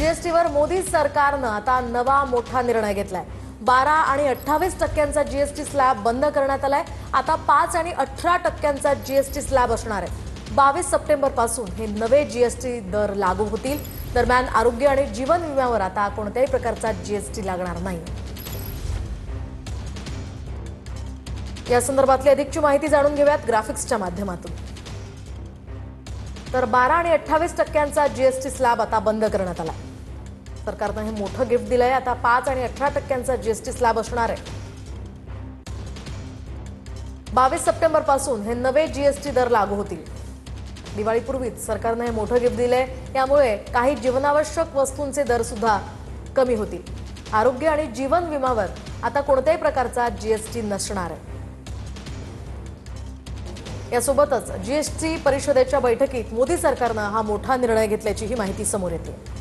जीएसटीवर मोदी सरकारनं आता नवा मोठा निर्णय घेतलाय। 12 आणि 28% जीएसटी स्लॅब बंद करण्यात आलाय। आता 5 आणि 18% जीएसटी स्लॅब असणार आहे। 22 सप्टेंबर पासून हे नवे जीएसटी दर लागू होतील। दरम्यान आरोग्य आणि जीवन विम्यावर आता कोणत्याही प्रकारचा जीएसटी लागणार नाही। या संदर्भातली अधिकची माहिती जाणून घेऊयात ग्राफिक्सच्या माध्यमातून। तर 12 आणि 28% जीएसटी स्लॅब आता बंद करण्यात आला। सरकारने हे मोठं गिफ्ट दिलंय। आता 5 आणि 18% जीएसटी स्लॅब असणार आहे। 22 सप्टेंबर पासून हे नवे जीएसटी दर लागू होतील। दिवाळीपूर्वीच सरकारने हे मोठं गिफ्ट दिलंय। यामुळे काही जीवनावश्यक वस्तूंचे दर सुद्धा कमी होतील। आरोग्य आणि जीवन विम्यावर आता कोणत्याही प्रकारचा जीएसटी नसणार आहे। यासोबतच जीएसटी परिषदेच्या बैठकीत मोदी सरकारने हा मोठा निर्णय घेतल्याची ही माहिती समोर येते।